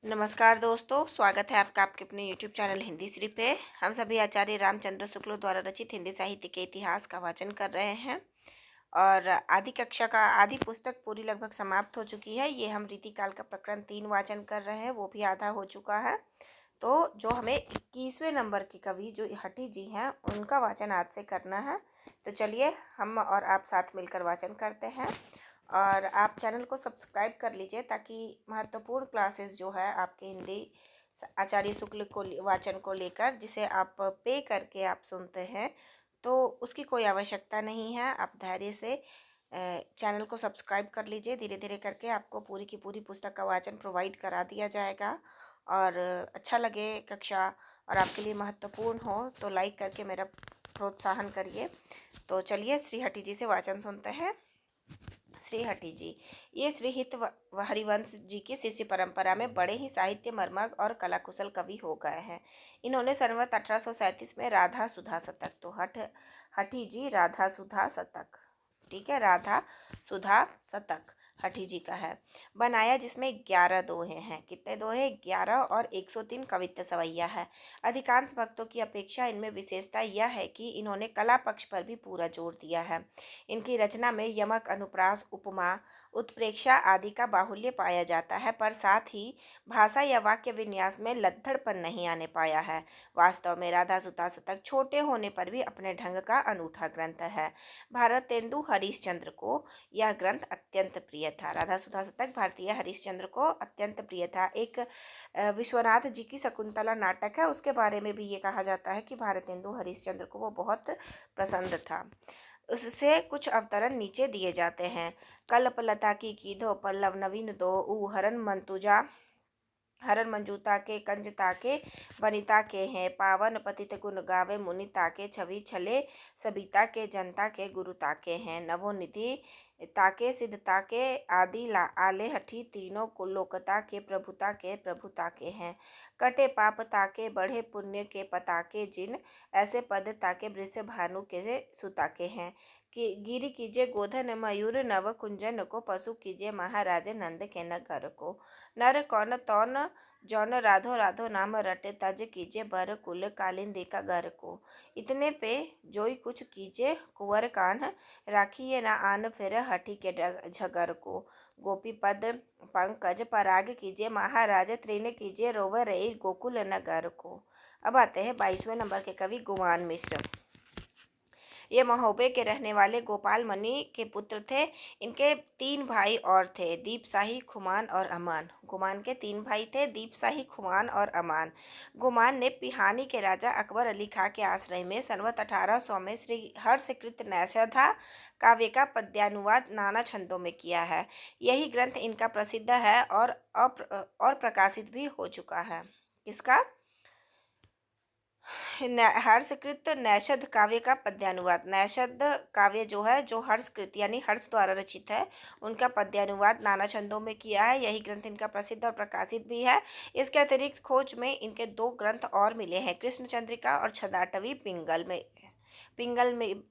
नमस्कार दोस्तों, स्वागत है आपका आपके अपने YouTube चैनल हिंदी श्री पे। हम सभी आचार्य रामचंद्र शुक्ल द्वारा रचित हिंदी साहित्य के इतिहास का वाचन कर रहे हैं और आदि कक्षा का आदि पुस्तक पूरी लगभग समाप्त हो चुकी है। ये हम रीतिकाल का प्रकरण 3 वाचन कर रहे हैं, वो भी आधा हो चुका है। तो जो हमें 21वें नंबर के कवि जो हठी जी हैं उनका वाचन आज से करना है। तो चलिए हम और आप साथ मिलकर वाचन करते हैं और आप चैनल को सब्सक्राइब कर लीजिए ताकि महत्वपूर्ण क्लासेस जो है आपके हिंदी आचार्य शुक्ल को वाचन को लेकर जिसे आप पे करके आप सुनते हैं, तो उसकी कोई आवश्यकता नहीं है। आप धैर्य से चैनल को सब्सक्राइब कर लीजिए। धीरे धीरे करके आपको पूरी की पूरी पुस्तक का वाचन प्रोवाइड करा दिया जाएगा और अच्छा लगे कक्षा और आपके लिए महत्वपूर्ण हो तो लाइक करके मेरा प्रोत्साहन करिए। तो चलिए श्री हठी जी से वाचन सुनते हैं। श्री हठी जी ये श्री हित हरिवंश जी की शिष्य परंपरा में बड़े ही साहित्य मर्मज्ञ और कला कुशल कवि हो गए हैं। इन्होंने संवत 1837 में राधा सुधा शतक, तो हठी जी राधा सुधा शतक, ठीक है, राधा सुधा शतक हठी जी का है, बनाया, जिसमें 11 दोहे हैं। कितने दोहे? 11 और 103 कवित्त सवैया है। अधिकांश भक्तों की अपेक्षा इनमें विशेषता यह है कि इन्होंने कला पक्ष पर भी पूरा जोर दिया है। इनकी रचना में यमक, अनुप्रास, उपमा, उत्प्रेक्षा आदि का बाहुल्य पाया जाता है, पर साथ ही भाषा या वाक्य विन्यास में लद्दड़पन नहीं आने पाया है। वास्तव में राधा सुधा शतक छोटे होने पर भी अपने ढंग का अनूठा ग्रंथ है। भारतेंदु हरिश्चंद्र को यह ग्रंथ अत्यंत प्रिय था। राधा सुधा शतक भारतीय हरिश्चंद्र को अत्यंत प्रिय था। एक विश्वनाथ जी की शकुंतला नाटक है, उसके बारे में भी ये कहा जाता है कि भारतेंदु हरिश्चंद्र को वो बहुत पसंद था। उससे कुछ अवतरण नीचे दिए जाते हैं। कल्पलता की कीधो पल्लव नवीन दो ऊ हरन मंतुजा हरन मंजूता के कंजता के वनिता के हैं पावन पतित गुण गावे मुनिता के छवि छले सबिता के जनता के गुरुता के हैं नवोनिधि ताके सिद्धता के आदि आले हठी तीनों कुलोकता के प्रभुता के हैं कटे पाप ताके बढ़े पुण्य के पता के जिन ऐसे पद ताके वृष भानु के सुता के हैं कि गिरी कीजिए गोधन मयूर नव कुंजन को पशु कीजिए महाराज नंद के नगर को नर कौन तौन जौन राधो राधो नाम रटे तज कीजिए बर कुल कालिंदी का घर को इतने पे जोई कुछ कीजिए कुंवर कान राखिए ना आन फिर हठी के झगर को गोपी पद पंकज पराग कीजिए महाराज तृण कीजिए रोवर गोकुल नगर को। अब आते हैं 22वें नंबर के कवि गुमान मिश्र। ये महोबे के रहने वाले गोपाल मणि के पुत्र थे। इनके 3 भाई और थे, दीप शाही, खुमान और अमान। गुमान के 3 भाई थे, दीप शाही, खुमान और अमान। गुमान ने पिहानी के राजा अकबर अली खां के आश्रय में संवत 1800 में श्री हर्षकृत नैषधा काव्य का पद्यानुवाद नाना छंदों में किया है। यही ग्रंथ इनका प्रसिद्ध है और प्रकाशित भी हो चुका है। किसका? हर्षकृत नैषध काव्य का पद्यानुवाद। नैषध काव्य जो है, जो हर्षकृत यानी हर्ष द्वारा रचित है, उनका पद्यानुवाद नाना छंदों में किया है। यही ग्रंथ इनका प्रसिद्ध और प्रकाशित भी है। इसके अतिरिक्त खोज में इनके 2 ग्रंथ और मिले हैं, कृष्ण चंद्रिका और छदाटवी पिंगल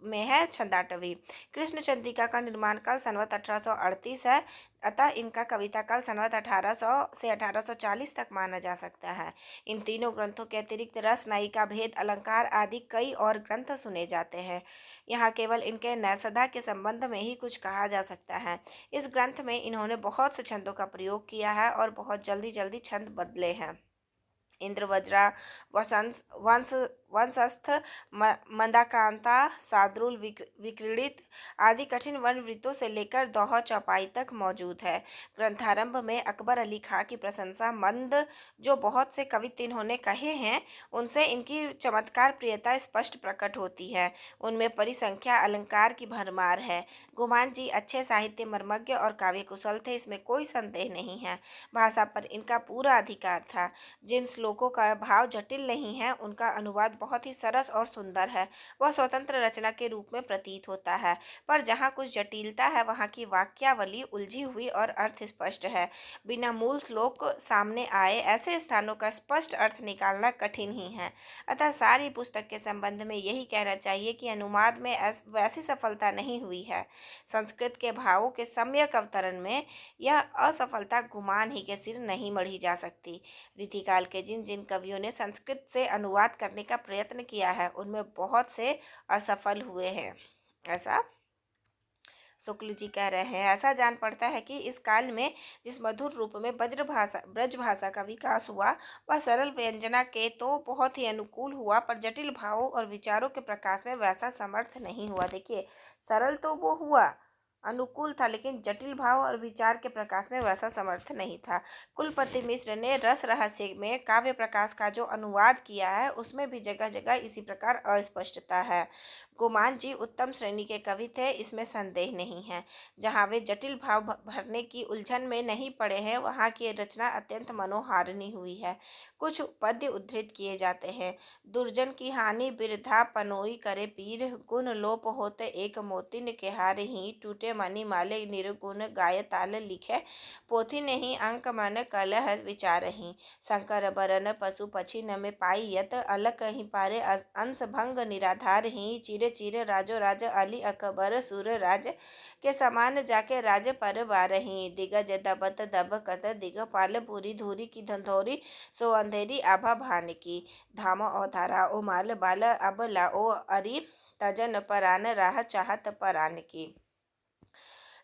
में है छदाटवी। कृष्ण चंद्रिका का निर्माण काल संवत 1838 है, अतः इनका कविता काल संवत 1800 से 1840 तक माना जा सकता है। इन तीनों ग्रंथों के अतिरिक्त रस, नायिका भेद, अलंकार आदि कई और ग्रंथ सुने जाते हैं। यहाँ केवल इनके नैषधा के संबंध में ही कुछ कहा जा सकता है। इस ग्रंथ में इन्होंने बहुत से छंदों का प्रयोग किया है और बहुत जल्दी जल्दी छंद बदले हैं। इंद्र वज्रा वंशस्थ मंदाक्रांता शार्दूल विक्रीडित आदि कठिन वर्ण वृत्तों से लेकर दोहा चौपाई तक मौजूद है। ग्रंथारंभ में अकबर अली खां की प्रशंसा मंद जो बहुत से कवित्त इन्होंने कहे हैं उनसे इनकी चमत्कार प्रियता स्पष्ट प्रकट होती है। उनमें परिसंख्या अलंकार की भरमार है। गुमान जी अच्छे साहित्य मर्मज्ञ और काव्य कुशल थे, इसमें कोई संदेह नहीं है। भाषा पर इनका पूरा अधिकार था। जिन श्लोकों का भाव जटिल नहीं है उनका अनुवाद बहुत ही सरस और सुंदर है। वह स्वतंत्र रचना के रूप में प्रतीत होता है, पर जहाँ कुछ जटिलता है वहाँ की वाक्यावली उलझी हुई और अर्थ स्पष्ट है। बिना मूल श्लोक सामने आए ऐसे स्थानों का स्पष्ट अर्थ निकालना कठिन ही है। अतः सारी पुस्तक के संबंध में यही कहना चाहिए कि अनुवाद में वैसी सफलता नहीं हुई है। संस्कृत के भावों के सम्यक अवतरण में यह असफलता गुमान ही के सिर नहीं मढ़ी जा सकती। रीतिकाल के जिन जिन कवियों ने संस्कृत से अनुवाद करने का प्रयत्न किया है उनमें बहुत से असफल हुए हैं, ऐसा शुक्ल जी कह रहे हैं। ऐसा जान पड़ता है कि इस काल में जिस मधुर रूप में ब्रज भाषा का विकास हुआ वह सरल व्यंजना के तो बहुत ही अनुकूल हुआ, पर जटिल भावों और विचारों के प्रकाश में वैसा समर्थ नहीं हुआ। देखिए, सरल तो वो हुआ, अनुकूल था, लेकिन जटिल भाव और विचार के प्रकाश में वैसा समर्थ नहीं था। कुलपति मिश्र ने रस रहस्य में काव्य प्रकाश का जो अनुवाद किया है उसमें भी जगह जगह इसी प्रकार अस्पष्टता है। गुमान जी उत्तम श्रेणी के कवि थे, इसमें संदेह नहीं है। जहाँ वे जटिल भाव भरने की उलझन में नहीं पड़े हैं वहाँ की रचना अत्यंत मनोहारिणी हुई है। कुछ पद्य उद्धृत किए जाते हैं। दुर्जन की हानि बिरधा पनोई करे पीर, गुण लोप होते एक मोतिन के हार ही, टूटे मणि माले निर्गुण गाय ताल लिखे, पोथी नहीं अंक मन कलह विचारही, शंकर बरन पशु पक्षी न में पाई यत, अलक ही पारे अंश भंग निराधार ही, चिर चिर राजो राज अली अकबर सुर राज के समान जाके राज पर बारही, दिगज दबत दबकत दिगपाल पूरी धूरी की धंधोरी, सो अंधेरी आभा भान की, धाम ओ धारा ओ माल बाल अब लाओ अरि, तजन परान राह चाहत परान की,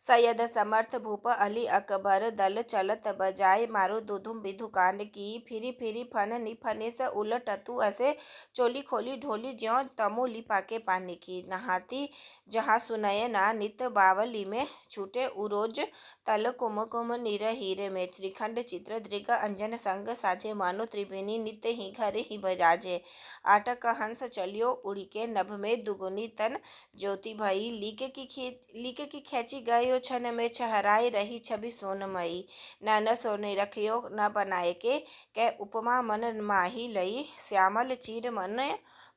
सैयद समर्थ भूप अली अकबर दल चलत बजाय मारो दुधुम बिधुकान की, फिरी फिरी फन निफने स उलटतु असे, चोली खोली ढोली ज्यों तमो लिपाके पानी की, नहाती जहाँ सुनय ना नित बावली में, छूटे उरोज तल कुम कुम निर हीरे में, श्रीखंड चित्र दृग अंजन संग साजे, मानो त्रिवेणी नित्य ही घर ही बराजे, आटक हंस चलियो उड़ी के नभ में, दुगुनी तन ज्योति भई, लीक की खेची गयो छन में, छहराई रही छवि सोनमयी, न सोने रखियो न बनाए के, कह उपमा मन माही लई, श्यामल चीर मन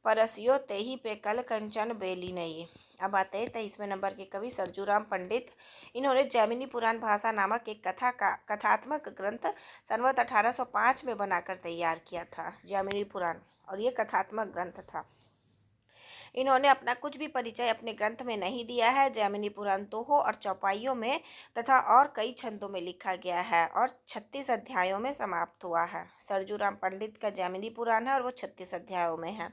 परसियो तेही पे कल कंचन बेली नई। अब आते हैं 23वें नंबर के कवि सरजूराम पंडित। इन्होंने जैमिनी पुराण भाषा नामक एक कथात्मक ग्रंथ संवत 1805 में बनाकर तैयार किया था, जैमिनी पुराण, और ये कथात्मक ग्रंथ था। इन्होंने अपना कुछ भी परिचय अपने ग्रंथ में नहीं दिया है। जैमिनी पुराण दोहों और चौपाइयों में तथा और कई छंदों में लिखा गया है और 36 अध्यायों में समाप्त हुआ है। सरजूराम पंडित का जैमिनी पुराण है और वो 36 अध्यायों में है।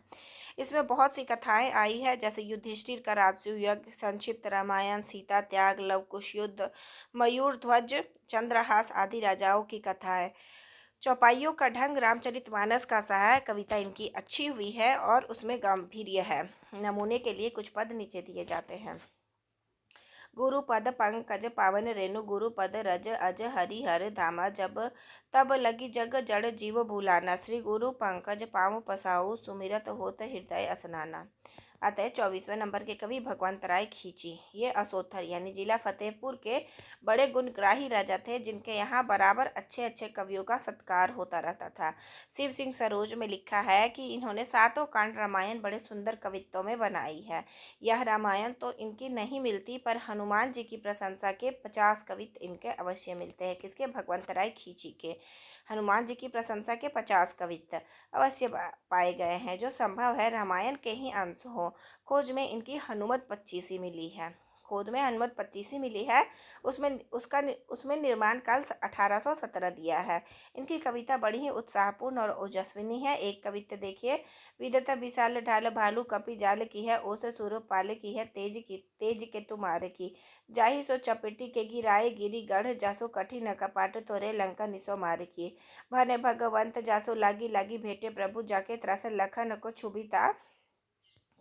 इसमें बहुत सी कथाएं आई है, जैसे युधिष्ठिर का राजसूय यज्ञ, संक्षिप्त रामायण, सीता त्याग, लवकुश युद्ध, मयूर ध्वज, चंद्रहास आदि राजाओं की कथाएं। चौपाइयों का ढंग रामचरितमानस का सा है। कविता इनकी अच्छी हुई है और उसमें गांभीर्य है। नमूने के लिए कुछ पद नीचे दिए जाते हैं। गुरु पद पंकज पावन रेणु, गुरु पद रज अज हरि हर धामा, जब तब लगी जग जड़ जीव भूलाना, श्री गुरु पंकज पाँव पसाऊ, सुमिरत होत हृदय स्नाना। अतः 24वें नंबर के कवि भगवंत राय खींची। ये असोथर यानी जिला फतेहपुर के बड़े गुणग्राही राजा थे, जिनके यहाँ बराबर अच्छे अच्छे कवियों का सत्कार होता रहता था। शिव सिंह सरोज में लिखा है कि इन्होंने 7 कांड रामायण बड़े सुंदर कवित्वों में बनाई है। यह रामायण तो इनकी नहीं मिलती, पर हनुमान जी की प्रशंसा के 50 कवित्व इनके अवश्य मिलते हैं। किसके? भगवंत राय खींची के। हनुमान जी की प्रशंसा के 50 कवित्व अवश्य पाए गए हैं, जो संभव है रामायण के ही अंश हो। खोज में इनकी हनुमत 25 मिली है। खोज में हनुमत 25 मिली है। उसमें निर्माण काल 1817 दिया है। इनकी कविता बड़ी ही उत्साहपूर्ण और ओजस्विनी है। एक कविता देखिए। विदत विशाल ढाल भालू कपि जाल की है, ओस सुर पाल की है, तेज के तुम्हारे की, जाहि सो चपेटी के गिराए गिरी गढ़, जासो कठिन कपाट तोरे लंका निसो मार की, भने भगवंत जासो लागी लागी भेटे प्रभु, जाके त्रस लखन को छुबिता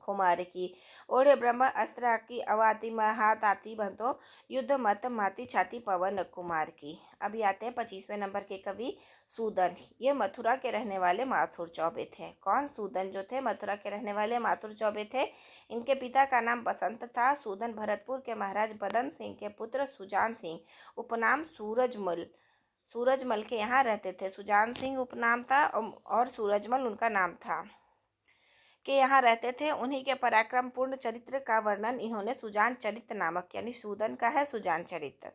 खुमार की, ओढ़े ब्रह्म अस्त्र की अवाति महाताति बंतो, युद्ध मत माती छाती पवन कुमार की। अभी आते हैं 25वें नंबर के कवि सूदन। ये मथुरा के रहने वाले माथुर चौबे थे। कौन? सूदन जो थे मथुरा के रहने वाले माथुर चौबे थे। इनके पिता का नाम बसंत था। सूदन भरतपुर के महाराज बदन सिंह के पुत्र सुजान सिंह, उपनाम सूरजमल के यहाँ रहते थे। सुजान सिंह उपनाम था और सूरजमल उनका नाम था। के यहाँ रहते थे, उन्हीं के पराक्रमपूर्ण चरित्र का वर्णन इन्होंने सुजान चरित नामक, यानी सूदन का है सुजान चरित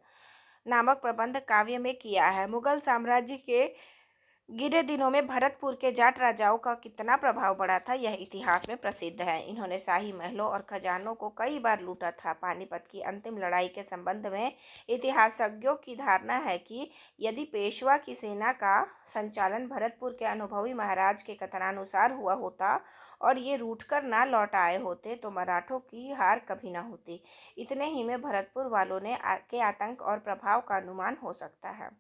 नामक प्रबंध काव्य में किया है। मुगल साम्राज्य के गिरे दिनों में भरतपुर के जाट राजाओं का कितना प्रभाव पड़ा था, यह इतिहास में प्रसिद्ध है। इन्होंने शाही महलों और खजानों को कई बार लूटा था। पानीपत की अंतिम लड़ाई के संबंध में इतिहासज्ञों की धारणा है कि यदि पेशवा की सेना का संचालन भरतपुर के अनुभवी महाराज के कथनानुसार हुआ होता और ये रूठकर ना लौट आए होते तो मराठों की हार कभी ना होती। इतने ही में भरतपुर वालों के आतंक और प्रभाव का अनुमान हो सकता है।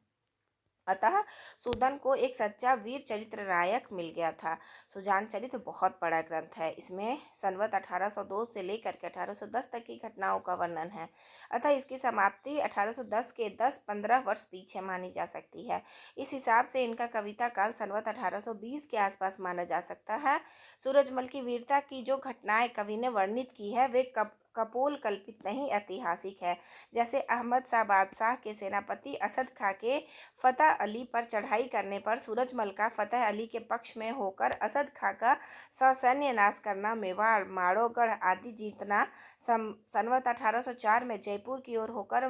अतः सूदन को एक सच्चा वीर चरित्र नायक मिल गया था। सुजान चरित्र बहुत बड़ा ग्रंथ है। इसमें संवत 1802 से लेकर के 1810 तक की घटनाओं का वर्णन है। अतः इसकी समाप्ति 1810 के 10-15 वर्ष पीछे मानी जा सकती है। इस हिसाब से इनका कविता काल संवत 1820 के आसपास माना जा सकता है। सूरजमल की वीरता की जो घटनाएं कवि ने वर्णित की है वे कपोल कल्पित नहीं, ऐतिहासिक है। जैसे अहमद शाह बादशाह के सेनापति असद खां के फतेह अली पर चढ़ाई करने पर सूरजमल का फतेह अली के पक्ष में होकर असद खां का ससैन्य नाश करना, मेवाड़ माड़ोगढ़ आदि जीतना, संवत 1804 में जयपुर की ओर होकर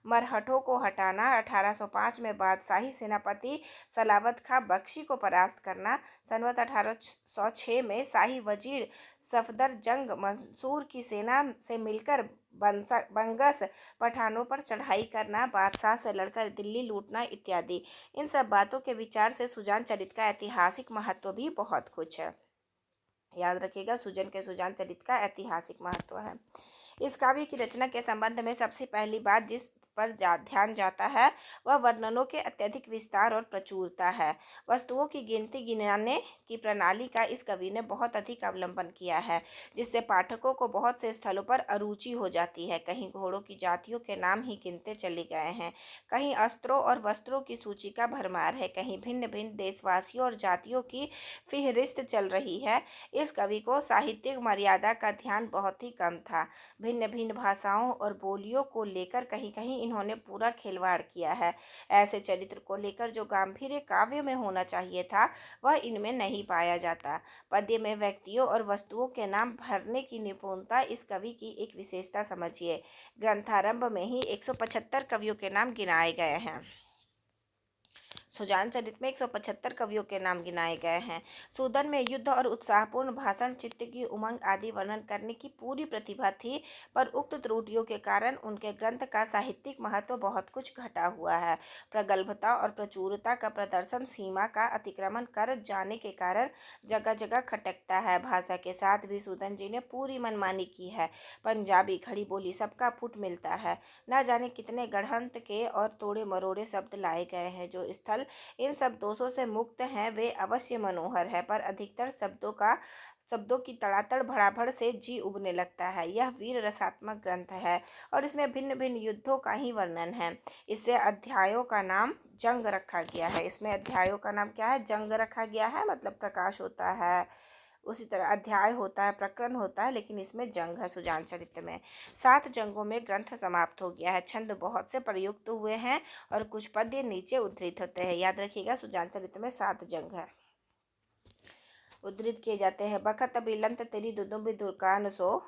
मरहठों को हटाना, 1805 में बादशाही सेनापति सलावत खां बख्शी को परास्त करना, संवत 1806 में शाही वजीर सफदर जंग मंसूर की सेना से मिलकर बंगस पठानों पर चढ़ाई करना, बादशाह से लड़कर दिल्ली लूटना इत्यादि। इन सब बातों के विचार से सुजान चरित का ऐतिहासिक महत्व भी बहुत कुछ है। याद रखिएगा, सुजान चरित का ऐतिहासिक महत्व है। इस काव्य की रचना के संबंध में सबसे पहली बात जिस पर ध्यान जाता है वह वर्णनों के अत्यधिक विस्तार और प्रचुरता है। वस्तुओं की गिनती गिनाने की प्रणाली का इस कवि ने बहुत अधिक अवलंबन किया है, जिससे पाठकों को बहुत से स्थलों पर अरुचि हो जाती है। कहीं घोड़ों की जातियों के नाम ही गिनते चले गए हैं, कहीं अस्त्रों और वस्त्रों की सूची का भरमार है, कहीं भिन्न भिन्न देशवासियों और जातियों की फिहरिस्त चल रही है। इस कवि को साहित्यिक मर्यादा का ध्यान बहुत ही कम था। भिन्न भिन्न भाषाओं और बोलियों को लेकर कहीं कहीं इन्होंने पूरा खिलवाड़ किया है। ऐसे चरित्र को लेकर जो गांभीर्य काव्य में होना चाहिए था वह इनमें नहीं पाया जाता। पद्य में व्यक्तियों और वस्तुओं के नाम भरने की निपुणता इस कवि की एक विशेषता समझिए। ग्रंथारंभ में ही 175 कवियों के नाम गिनाए गए हैं। सुजान चरित में 175 कवियों के नाम गिनाए गए हैं। सूदन में युद्ध और उत्साहपूर्ण भाषण, चित्त की उमंग आदि वर्णन करने की पूरी प्रतिभा थी, पर उक्त त्रुटियों के कारण उनके ग्रंथ का साहित्यिक महत्व बहुत कुछ घटा हुआ है। प्रगल्भता और प्रचुरता का प्रदर्शन सीमा का अतिक्रमण कर जाने के कारण जगह जगह खटकता है। भाषा के साथ भी सूदन जी ने पूरी मनमानी की है। पंजाबी खड़ी बोली सबका फुट मिलता है। न जाने कितने गढ़ंत के और तोड़े मरोड़े शब्द लाए गए हैं। जो स्थल इन सब दोषों से मुक्त हैं वे अवश्य मनोहर है, पर अधिकतर शब्दों की तड़ातड़ भड़ाभड़ से जी उबने लगता है। यह वीर रसात्मक ग्रंथ है और इसमें भिन्न भिन्न युद्धों का ही वर्णन है। इससे अध्यायों का नाम जंग रखा गया है। इसमें अध्यायों का नाम क्या है? जंग रखा गया है, मतलब प्रकाश होता है। उसी तरह अध्याय होता है, प्रकरण होता है, लेकिन इसमें जंग है। सुजान चरित्र में 7 जंगों में ग्रंथ समाप्त हो गया है। छंद बहुत से प्रयुक्त हुए हैं और कुछ पद्य नीचे उद्धृत होते हैं। याद रखिएगा, सुजान चरित्र में 7 जंग है, उद्धृत किए जाते हैं। बखत बिलंत तेरी दुदुम्बि दुर्कान सो,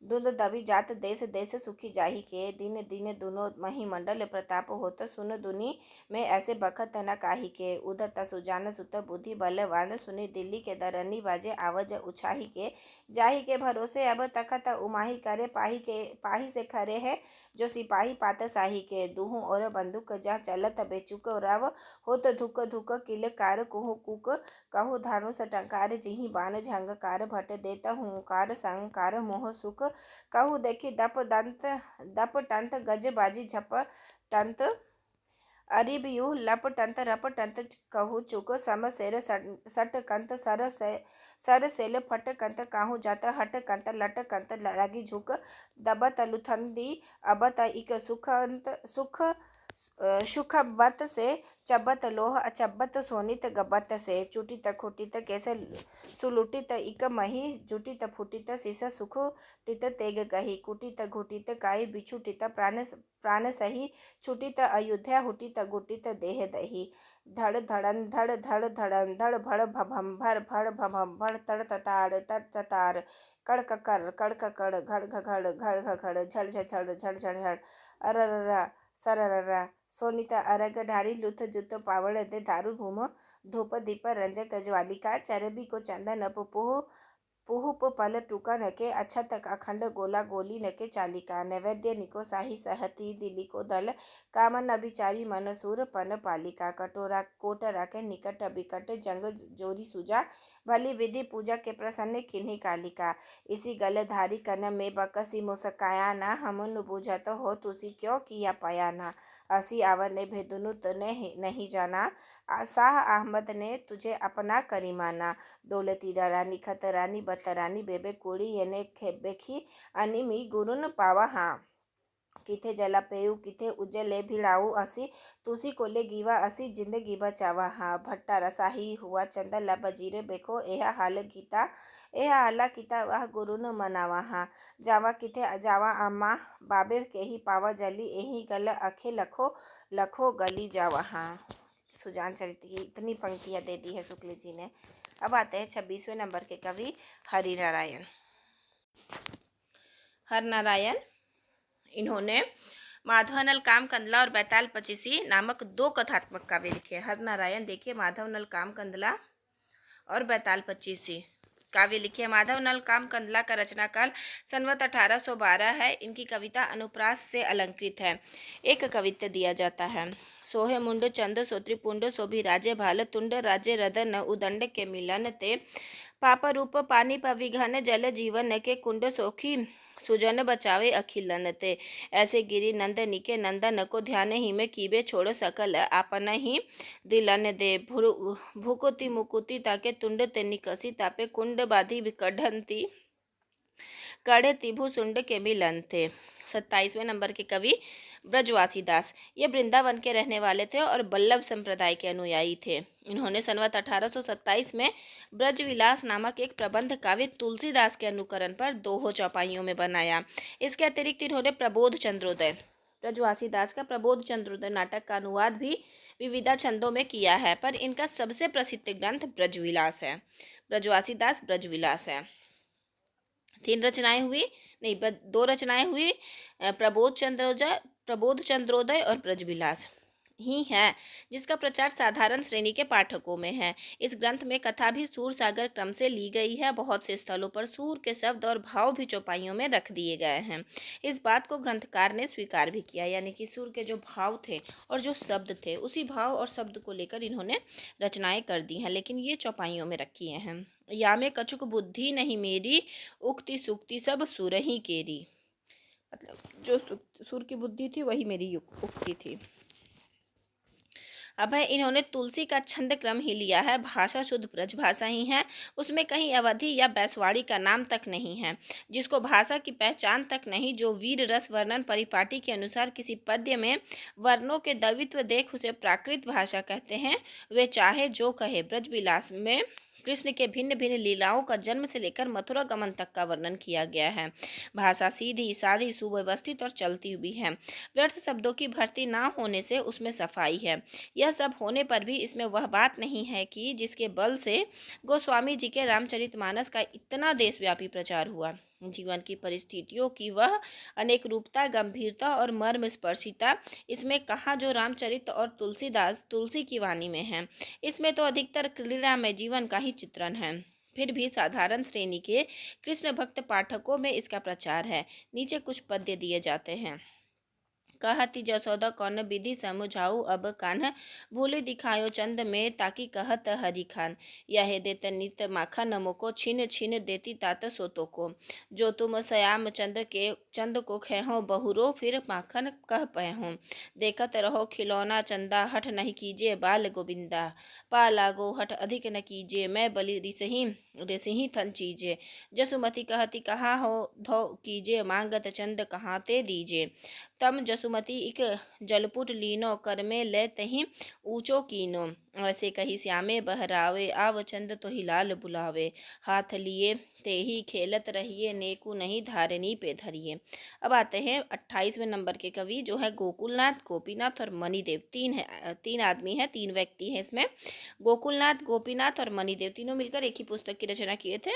धुंध दबी जात देश देश सुखी जाही के, दिन दिन दुनो महीमंडल प्रताप होत, सुन दुनी में ऐसे बखत न काही के, उदत सुजान सुत बुद्धि बलवान, सुनी दिल्ली के दरनी बाजे आवज उछाही के, जाही के भरोसे अब तखत उमाही करे, पाही से खरे है जो सिपाही पात शाही के, दुहु और बंदूक जा चलत बेचुक रव, होत धुक धुक किलकार कुहु कुक, कहु धानुष टंकार जिहि बान झंकार, भट देत हुंकार संकार मोह सुख, कहु देखी दप टंत गज बाजी झप टंत, अरिबयु लप टंत रप टंत कहु चुक, सम सेर सट कंत सर सेल फट कंत, काहू जात हट कंत लट कंत लगी झुक, दबत लुथंदी अबत इक सुख सुखबत से चबत लोह अचबत सोनित गबत से चुटित खुटित कैसे सुलुटित इक मही जुटित फुटित शीस सुखुटित तेग कही कुटित घुटित काई बिछुटित प्राण सही छुटित अयोध्या हुटित गुटित देह दही धड़ धड़न धड़ धड़ धड़न धड़ भड़ भभम्भर भड़ भभम्भर तड़ तताड़ तड़ ततार कड़ ककर कड़ ककड़ घड़ घड़ घड़ घड़ झड़ झड़ झड़ झड़ झड़ अरररा सरररा सोनिता अरग ढारी लुथ जुत पावड़ दे दारू भूम धूप दीप रंजक ज्वालिका चरबी को चंदन पुपुह पुहुप पल टुका नके अछत अखंड गोला गोली नके चालिका नैवेद्य निको साही सहती दिली को दल कामन अभिचारी मन सुर पन पालिका कटोरा कोट राके निकट बिकट जंग जोरी सुजा भली विधि पूजा के प्रसन्न किन्हीं कालिका इसी गलधारी कन में बकसी मुस्काया ना हमन बुझत हो तुसी क्यों किया पाया ना असी आवर ने भेदुनु तने नहीं जाना शाह अहमद ने तुझे अपना करी माना डोलती रानी खतरानी बतरानी बेबे कुड़ी येने बेखी अनि मी गुरुन पावा हाँ किथे जला पेयू किथे उजले भिड़ाऊ असी तुसी को ले गीवा असी जिंदगी बचावा हाँ भट्टा रसाही हुआ चंदा ला बजीरे बेखो एहा हाल गीता एहा हाला किता वह गुरु न मनावा हाँ जावा किथे जावा अम्मा बाबे के ही पावा जली एही गल अखे लखो लखो गली जावा हाँ। सुजान चरित की इतनी पंक्तियाँ दे दी है शुक्ल जी ने। अब आते हैं 26वें नंबर के कवि हरिनारायण। हरिनारायण इन्होंने माधवनल काम कंदला और बैताल पचीसी नामक 2 कथात्मक काव्य लिखे। हरिनारायण देखिए माधवनल काम कंदला और बैताल पचीसी काव्य लिखे। माधवनल काम कंदला का रचना काल संवत 1812 है। इनकी कविता अनुप्रास से अलंकृत है। एक कवित्व दिया जाता है। सोहे मुंड चंद सोत्री पुंड शोभी राजे भाल तुंड राजे रदन उदंड के मिलन ते पाप रूप पानी पविघन जल जीवन के कुंड सोखी सुजन बचावे अखिलन ते ऐसे गिरी नंद निके नंदन को ध्यान ही में कीबे छोड़ सकल आपन ही दिलन दे भूकुति मुकुति ताके तुंड ते निकसी तापे कुंड बाधी कढ़ंती कड़े तिभु सुंड के मिलन थे। 27वें नंबर के कवि ब्रजवासी दास ये वृंदावन के रहने वाले थे और बल्लभ संप्रदाय के अनुयायी थे। इन्होंने संवत 1827 में ब्रजविलास नामक एक प्रबंध काव्य तुलसीदास के अनुकरण पर 2 चौपाइयों में बनाया। इसके अतिरिक्त इन्होंने प्रबोध चंद्रोदय ब्रजवासी दास का प्रबोध चंद्रोदय नाटक का अनुवाद भी विविधा छंदों में किया है, पर इनका सबसे प्रसिद्ध ग्रंथ ब्रजविलास है। ब्रजवासी दास ब्रजविलास है। 2 रचनाएं हुई प्रबोध चंद्रोदय और ब्रजविलास ही है, जिसका प्रचार साधारण श्रेणी के पाठकों में है। इस ग्रंथ में कथा भी सूर सागर क्रम से ली गई है। बहुत से स्थलों पर सूर के शब्द और भाव भी चौपाइयों में रख दिए गए हैं। इस बात को ग्रंथकार ने स्वीकार भी किया, यानी कि सूर के जो भाव थे और जो शब्द थे उसी भाव और शब्द को लेकर इन्होंने रचनाएं कर दी हैं, लेकिन ये चौपाइयों में रखी हैं। या में कछुक बुद्धि नहीं मेरी उक्ति सुक्ति सब सुर ही केरी, मतलब जो सुर की बुद्धि थी वही मेरी उक्ति थी। अब है इन्होंने तुलसी का छंद क्रम ही लिया है। भाषा शुद्ध ब्रज भाषा ही है। उसमें कहीं अवधि या बैसवाड़ी का नाम तक नहीं है। जिसको भाषा की पहचान तक नहीं, जो वीर रस वर्णन परिपाटी के अनुसार किसी पद्य में वर्णों के द्वित्व देख उसे प्राकृत भाषा कहते हैं, वे चाहे जो कहे। ब्रजविलास में कृष्ण के भिन्न भिन्न लीलाओं का जन्म से लेकर मथुरा गमन तक का वर्णन किया गया है। भाषा सीधी सादी सुव्यवस्थित और चलती हुई है। व्यर्थ शब्दों की भर्ती ना होने से उसमें सफाई है। यह सब होने पर भी इसमें वह बात नहीं है कि जिसके बल से गोस्वामी जी के रामचरितमानस का इतना देशव्यापी प्रचार हुआ। जीवन की परिस्थितियों की वह अनेक रूपता, गंभीरता और मर्म स्पर्शिता इसमें कहाँ जो रामचरित और तुलसी की वाणी में है। इसमें तो अधिकतर क्रीड़ा में जीवन का ही चित्रण है। फिर भी साधारण श्रेणी के कृष्ण भक्त पाठकों में इसका प्रचार है। नीचे कुछ पद्य दिए जाते हैं। कहती जसोदा कौन विधि समझाऊ अब कान्ह भूले दिखायो चंद में ताकि कहत हरि खान यह देत नित माखन मोको छिन छिन देती तात सोतो को जो तुम श्याम चंद को खेहो बहुरो फिर माखन कह पहो देखत रहो खिलौना चंदा हठ नहीं कीजिए बाल गोविंदा पा लागो हठ अधिक न कीजिए मैं बलि रिसही थन चीजे जसुमती कहती कहाँ हो धो कीजिए मांगत चंद कहाँ ते दीजिए तम जसु सुमति इक जलपुट लीनो, कर में ले तहीं ऊंचो कीनो। ऐसे कही श्यामे बहरावे, आव चंद तो ही लाल बुलावे, हाथ लिए ते ही खेलत रहिए, नेकू नहीं धारनी पे धरिए। अब आते हैं 28वें नंबर के कवि जो है गोकुलनाथ, गोपीनाथ और मणिदेव। तीन आदमी हैं, तीन व्यक्ति हैं इसमें। गोकुलनाथ, गोपीनाथ और मणिदेव तीनों मिलकर एक ही पुस्तक की रचना किए थे,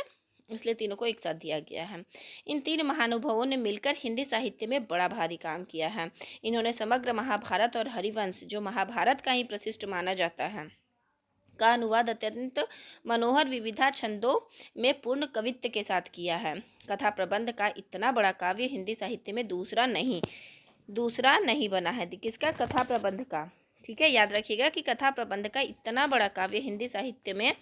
इसलिए तीनों को एक साथ दिया गया है। इन तीन महानुभावों ने मिलकर हिंदी साहित्य में बड़ा भारी काम किया है। इन्होंने समग्र महाभारत और हरिवंश, जो महाभारत का ही प्रशिष्ट माना जाता है, का अनुवाद अत्यंत मनोहर विविधा छंदों में पूर्ण कवित्व के साथ किया है। कथा प्रबंध का इतना बड़ा काव्य हिंदी साहित्य में दूसरा नहीं बना है। किसका? कथा प्रबंध का। ठीक है, याद रखिएगा कि कथा प्रबंध का इतना बड़ा काव्य हिंदी साहित्य में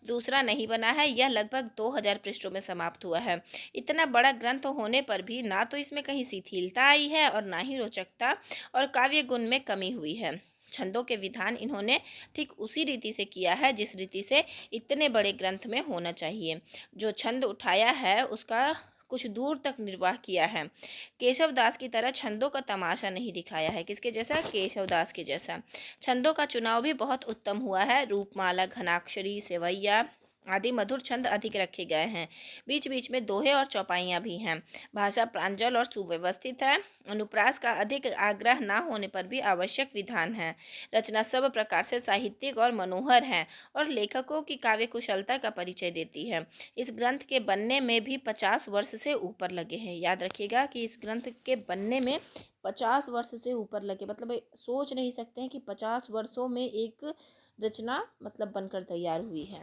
दूसरा नहीं बना है। यह लगभग 2000 पृष्ठों में समाप्त हुआ है। इतना बड़ा ग्रंथ होने पर भी ना तो इसमें कहीं शिथिलता आई है और ना ही रोचकता और काव्य गुण में कमी हुई है। छंदों के विधान इन्होंने ठीक उसी रीति से किया है जिस रीति से इतने बड़े ग्रंथ में होना चाहिए। जो छंद उठाया है उसका कुछ दूर तक निर्वाह किया है। केशव दास की तरह छंदों का तमाशा नहीं दिखाया है। किसके जैसा? केशव दास के जैसा। छंदों का चुनाव भी बहुत उत्तम हुआ है। रूपमाला, घनाक्षरी, सेवैया आदि मधुर छंद अधिक रखे गए हैं। बीच बीच में दोहे और चौपाइयाँ भी हैं। भाषा प्रांजल और सुव्यवस्थित है। अनुप्रास का अधिक आग्रह न होने पर भी आवश्यक विधान है। रचना सब प्रकार से साहित्यिक और मनोहर है और लेखकों की काव्य कुशलता का परिचय देती है। इस ग्रंथ के बनने में भी 50 वर्ष से ऊपर लगे हैं। याद रखिएगा कि इस ग्रंथ के बनने में 50 वर्ष से ऊपर लगे, मतलब सोच नहीं सकते हैं कि 50 वर्षों में एक रचना मतलब बनकर तैयार हुई है।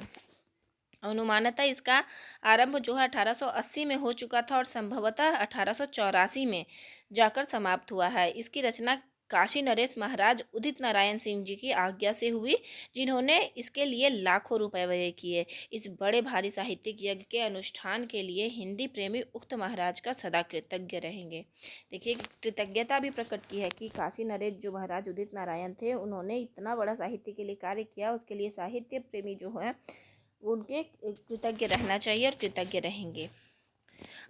अनुमानतः इसका आरंभ जो है 1880 में हो चुका था और संभवतः 1884 में जाकर समाप्त हुआ है। इसकी रचना काशी नरेश महाराज उदित नारायण सिंह जी की आज्ञा से हुई, जिन्होंने इसके लिए लाखों रुपए व्यय किए। इस बड़े भारी साहित्यिक यज्ञ के अनुष्ठान के लिए हिंदी प्रेमी उक्त महाराज का सदा कृतज्ञ रहेंगे। देखिए, कृतज्ञता भी प्रकट की है कि काशी नरेश जो महाराज उदित नारायण थे, उन्होंने इतना बड़ा साहित्य के लिए कार्य किया, उसके लिए साहित्य प्रेमी जो है उनके कृतज्ञ रहना चाहिए और कृतज्ञ रहेंगे।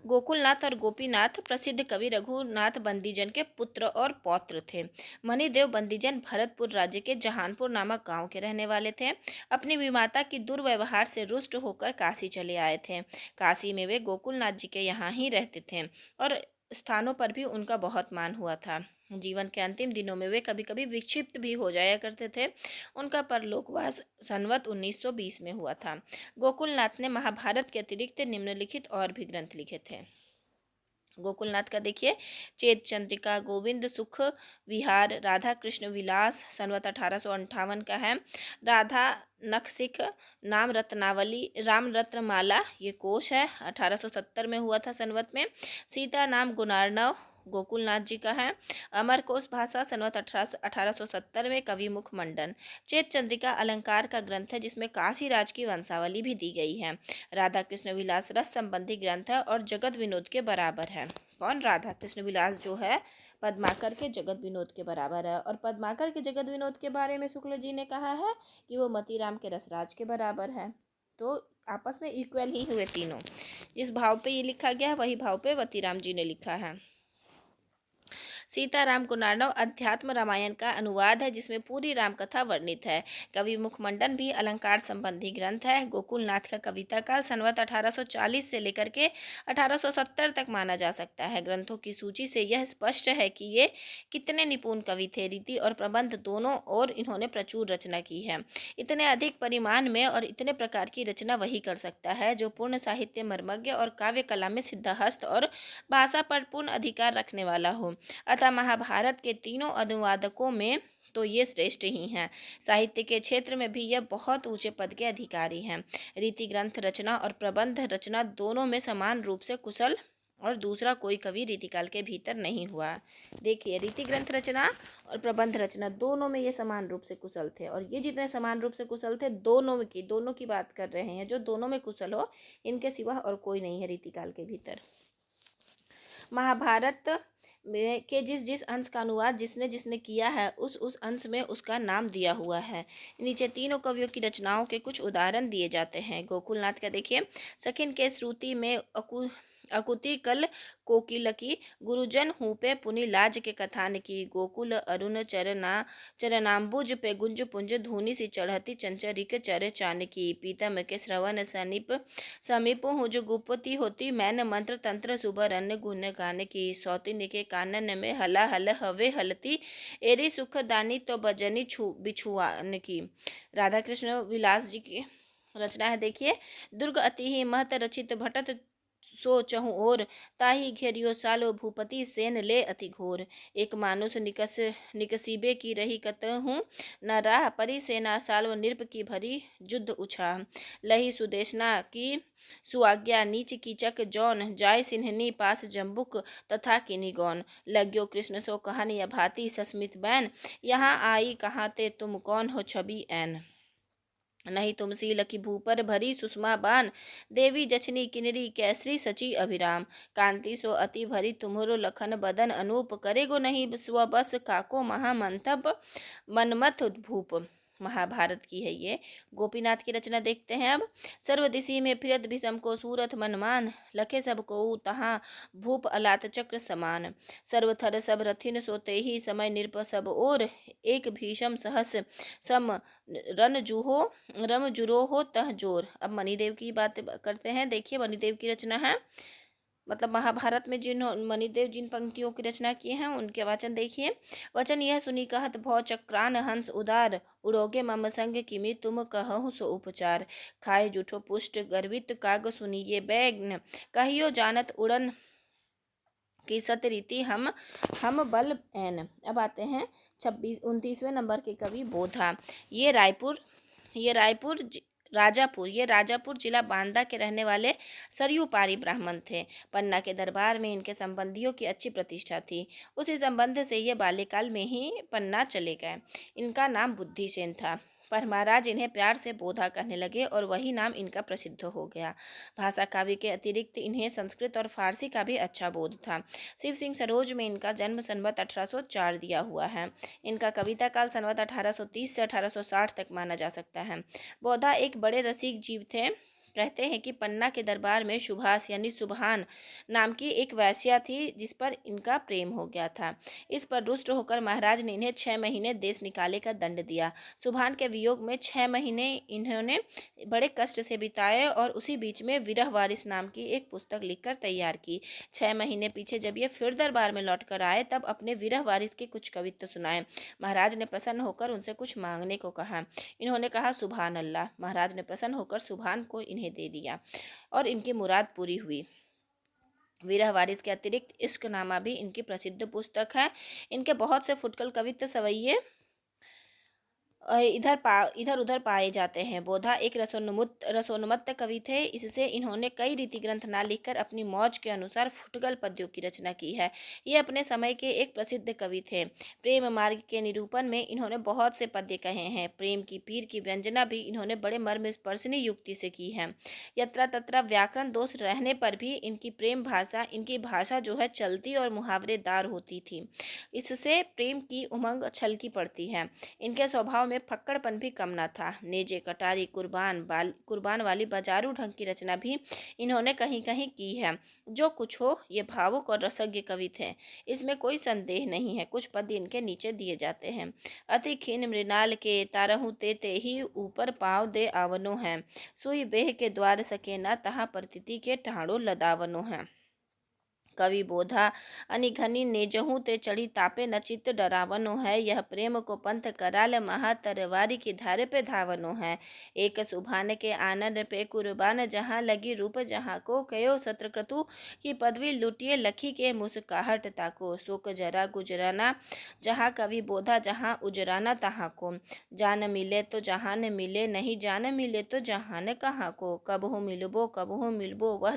गोकुलनाथ और गोपीनाथ प्रसिद्ध कवि रघुनाथ बंदीजन के पुत्र और पौत्र थे। मणिदेव बंदीजन भरतपुर राज्य के जहानपुर नामक गांव के रहने वाले थे। अपनी विमाता की दुर्व्यवहार से रुष्ट होकर काशी चले आए थे। काशी में वे गोकुलनाथ जी के यहाँ ही रहते थे और स्थानों पर भी उनका बहुत मान हुआ था। जीवन के अंतिम दिनों में वे कभी कभी विक्षिप्त भी हो जाया करते थे। उनका परलोकवास संवत 1920 में हुआ था। गोकुलनाथ ने महाभारत के अतिरिक्त निम्नलिखित और भी ग्रंथ लिखे थे। गोकुलनाथ का देखिए, चेत चंद्रिका, गोविंद सुख विहार, राधा कृष्ण विलास संवत 1858 का है। राधा नखसिख, नाम रत्नावली, राम रत्नमाला ये कोश है, 1870 में हुआ था संवत में। सीता नाम गुणार्णव गोकुलनाथ जी का है। अमर कोश भाषा संवत 1870 में कवि मुख मंडन। चेत चंद्रिका अलंकार का ग्रंथ है जिसमें काशी राज की वंशावली भी दी गई है। राधा कृष्ण विलास रस संबंधी ग्रंथ है और जगत विनोद के बराबर है। कौन? राधा कृष्ण विलास जो है पद्माकर के जगत विनोद के बराबर है। और पद्माकर के जगत विनोद के बारे में शुक्ल जी ने कहा है कि वो मतीराम के रसराज के बराबर है। तो आपस में इक्वल ही हुए तीनों। जिस भाव पे ये लिखा गया है वही भाव पे मतीराम जी ने लिखा है। सीताराम गुणार्णव अध्यात्म रामायण का अनुवाद है जिसमें पूरी राम कथा वर्णित है। कवि मुखमंडन भी अलंकार संबंधी ग्रंथ है। गोकुलनाथ का कविता काल संवत 1840 से लेकर के 1870 तक माना जा सकता है। ग्रंथों की सूची से यह स्पष्ट है कि ये कितने निपुण कवि थे। रीति और प्रबंध दोनों और इन्होंने प्रचुर रचना की है। इतने अधिक परिमाण में और इतने प्रकार की रचना वही कर सकता है जो पूर्ण साहित्य मर्मज्ञ और काव्य कला में सिद्धहस्त और भाषा पर पूर्ण अधिकार रखने वाला हो। अतः महाभारत के तीनों अनुवादकों में तो ये श्रेष्ठ ही हैं। साहित्य के क्षेत्र में भी यह बहुत ऊंचे पद के अधिकारी हैं। रीति ग्रंथ रचना और प्रबंध रचना दोनों में समान रूप से कुशल और दूसरा कोई कवि रीतिकाल के भीतर नहीं हुआ। देखिए, रीति ग्रंथ रचना और प्रबंध रचना दोनों में ये समान रूप से कुशल थे। और ये जितने समान रूप से कुशल थे, दोनों की बात कर रहे हैं, जो दोनों में कुशल हो, इनके सिवा और कोई नहीं है रीतिकाल के भीतर। महाभारत के जिस अंश का अनुवाद जिसने जिसने किया है उस अंश में उसका नाम दिया हुआ है। नीचे तीनों कवियों की रचनाओं के कुछ उदाहरण दिए जाते हैं। गोकुलनाथ का देखिए, सखिन के श्रुति में अकुति कल कोकिलकी गुरुजन हूँ पे पुनि लाज के कथान की। गोकुल अरुण चरनाम्बुज पे गुंज पुंज धूनि सी चढ़ती चंचरिक चर चान की। पीतम के श्रवण समीप हूँ जो गुपति होती मैन मंत्र तंत्र सुबरन गुण गान की। सौतिन के कानन में हला हल हवे हलती एरी सुख दानी तो बजनी बिछुआन की। राधा कृष्ण विलास जी की रचना है। देखिए, दुर्ग अति ही महत रचित भटत सो चहु ओर, ताहि घेरियो सालो भूपति सेन ले अति घोर। एक मानुष निकसीबे की रही कतहूँ न राह, परी सेना सालो निरप की भरी युद्ध उछाह। लही सुदेशना की सुआज्ञा नीच कीचक जौन, जाय सिन्हनी पास जम्बुक तथा किन्हीं गौन। लग्यो कृष्ण सो कहन या भांति सस्मित बैन, यहाँ आई कहाँ ते तुम कौन हो छवि ऐन। नहीं तुम सी लखी भूपर भरी सुषमा बान, देवी जछनी किनरी कैसरी सची अभिराम। कांति सो अति भरी तुम्हरो लखन बदन, अनूप करेगो नहीं स्व बस काको महामंथप मनमथ भूप। महाभारत की है ये। गोपीनाथ की रचना देखते हैं अब। सर्वदिशि में फिरत भीषम को सूरत मनमान, लखे सब को तहाँ भूप अलात चक्र समान। सर्वथर सब रथिन सोते ही समय निरप सब ओर, एक भीषम सहस सम रन जुरो हो तह जोर। अब मणिदेव की बात करते हैं। देखिए, मणिदेव की रचना है, मतलब महाभारत में मणिदेव जिन पंक्तियों की रचना किए हैं उनके वाचन देखिए। वचन यह सुनी कहत भौ चक्रान हंस उदार, उड़ोगे मम संग किमि तुम कहहु सो उपचार। खाए जूठो पुष्ट गर्वित काग सुनिए बैग्न, कहियो जानत उड़न की सतरीति हम बल एन। अब आते हैं 29वें नंबर के कवि बोधा। ये राजापुर जिला बांदा के रहने वाले सरयू पारी ब्राह्मण थे। पन्ना के दरबार में इनके संबंधियों की अच्छी प्रतिष्ठा थी। उसी संबंध से ये बाल्यकाल में ही पन्ना चले गए। इनका नाम बुद्धिसेन था, पर महाराज इन्हें प्यार से बोधा कहने लगे और वही नाम इनका प्रसिद्ध हो गया। भाषा काव्य के अतिरिक्त इन्हें संस्कृत और फारसी का भी अच्छा बोध था। शिव सिंह सरोज में इनका जन्म संवत 1804 दिया हुआ है। इनका कविता काल संवत 1830 से 1860 तक माना जा सकता है। बोधा एक बड़े रसिक जीव थे। कहते हैं कि पन्ना के दरबार में सुभाष यानी सुभान नाम की एक वैश्या थी, जिस पर इनका प्रेम हो गया था। इस पर रुष्ट होकर महाराज ने इन्हें 6 महीने देश निकाले का दंड दिया। सुभान के वियोग में 6 महीने इन्होंने बड़े कष्ट से बिताए और उसी बीच में विरह वारिस नाम की एक पुस्तक लिखकर तैयार की। 6 महीने पीछे जब ये फिर दरबार में लौट कर आए, तब अपने विरह वारिस के कुछ कवित्व सुनाए। महाराज ने प्रसन्न होकर उनसे कुछ मांगने को कहा। इन्होंने कहा सुभान अल्लाह। महाराज ने प्रसन्न होकर सुभान को इन्हें दे दिया और इनकी मुराद पूरी हुई। विरह वारिस के अतिरिक्त इश्कनामा भी इनकी प्रसिद्ध पुस्तक है। इनके बहुत से फुटकल कवित्व सवैये इधर उधर पाए जाते हैं। बोधा एक रसोन्मत्त कवि थे। इससे इन्होंने कई रीति ग्रंथ ना लिखकर अपनी मौज के अनुसार फुटकल पद्यों की रचना की है। ये अपने समय के एक प्रसिद्ध कवि थे। प्रेम मार्ग के निरूपण में इन्होंने बहुत से पद्य कहे हैं। प्रेम की पीर की व्यंजना भी इन्होंने बड़े मर्म स्पर्शनी युक्ति से की है। यत्रा तत्रा व्याकरण दोष रहने पर भी इनकी भाषा जो है चलती और मुहावरेदार होती थी। इससे प्रेम की उमंग छलकी पड़ती है। इनके स्वभाव में फक्कड़पन भी कम न था। नेजे कटारी कुर्बान वाली बाजारू ढंग की रचना भी इन्होंने कहीं कहीं की है। जो कुछ हो, ये भावुक और रसज्ञ कवि थे, इसमें कोई संदेह नहीं है। कुछ पद इनके नीचे दिए जाते हैं। अति खीन मृणाल के तारहु ते ही ऊपर पाँव दे आवनो है, सुई बेह के द्वार सके न तहाँ परतिथि के ठाड़ो लदावनो है। कवि बोधा अनिघनी नेजहू ते चढ़ी तापे न चित्त डरावनो है, यह प्रेम को पंथ कराल महा तरवारी की धारे पे धावनो है। एक सुभान के आनंद पे कुर्बान, जहाँ लगी रूप जहाँ को कयो शत्रुक्रतु की पदवी लुटिए लखी के मुस्काहट ताको। शोक जरा गुजराना जहाँ कवि बोधा, जहाँ उजराना तहाँ को। जान मिले तो जहान मिले, नहीं जान मिले तो जहान कहाँ को। कबहु मिलबो वह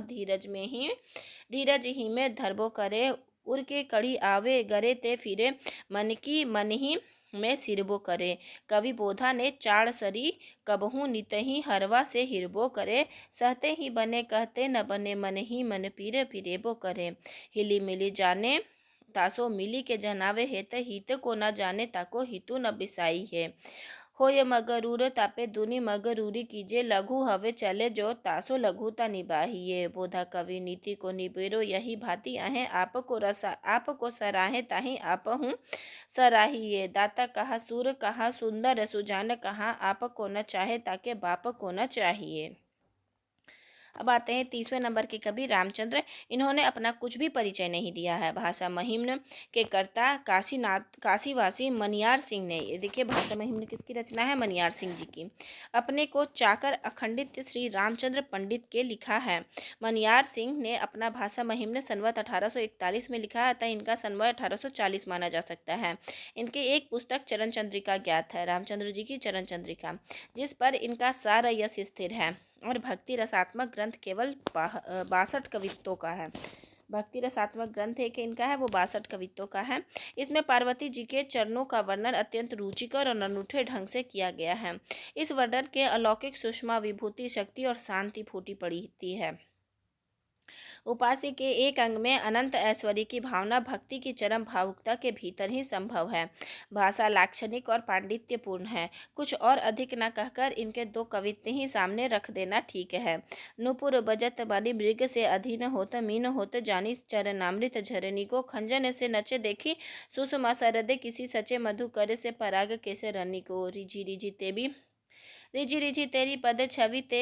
धीरज ही में धरबो करे, उर के कड़ी आवे गरे ते फिरे, मन की मन ही में सिरबो करे। कवि बोधा ने चाड़ सरी कबहू नितही हरवा से हिरबो करे, सहते ही बने कहते न बने, मन ही मन पीरे फिरेबो करे। हिली मिली जाने तासो मिली के जनावे हेत, हित को न जाने ताको हितु न बिसाई है। होय मगरूर तापे दुनि मगरूरी कीजे, लघु हवे चले जो तासो लघुता निबाहिए। बोधा कवि नीति को निबेरो यही भांति अहें, आपको सराहे ताहि आपहु सराहिए। दाता कहा सूर कहा सुंदर सुजान, कहा आपको न चाहे ताके बाप को न चाहिए। अब आते हैं 30वें नंबर के कवि रामचंद्र। इन्होंने अपना कुछ भी परिचय नहीं दिया है। भाषा महिम्न के कर्ता काशीवासी मनियार सिंह ने, ये देखिए भाषा महिम्न किसकी रचना है, मनियार सिंह जी की। अपने को चाकर अखंडित श्री रामचंद्र पंडित के लिखा है। मनियार सिंह ने अपना भाषा महिम्न संवत 1841 में लिखा है, अतः इनका संवत 1840 माना जा सकता है। इनकी एक पुस्तक चरण चंद्रिका ज्ञात है, रामचंद्र जी की चरण चंद्रिका, जिस पर इनका सार यश स्थिर है। और भक्ति रसात्मक ग्रंथ केवल 62 कवित्तों का है। भक्ति रसात्मक ग्रंथ एक इनका है, वो 62 कवित्तों का है। इसमें पार्वती जी के चरणों का वर्णन अत्यंत रुचिकर और अनूठे ढंग से किया गया है। इस वर्णन के अलौकिक सुषमा विभूति शक्ति और शांति फूटी पड़ती है। उपास्य के एक अंग में अनंत ऐश्वर्य की भावना भक्ति की चरम भावुकता के भीतर ही संभव है। भाषा लाक्षणिक और पांडित्यपूर्ण है। कुछ और अधिक न कहकर इनके दो कवित्ते ही सामने रख देना ठीक है। नुपुर बजत बनी मृग से अधीन होत, मीन होत जानी चरणामृत झरनी को, खंजन से नचे देखी सुषमा सरदे, किसी सचे मधु करे से पराग कैसे रनी को। रिझी रिझी तेबी रिझी रिझी तेरी पद छवि ते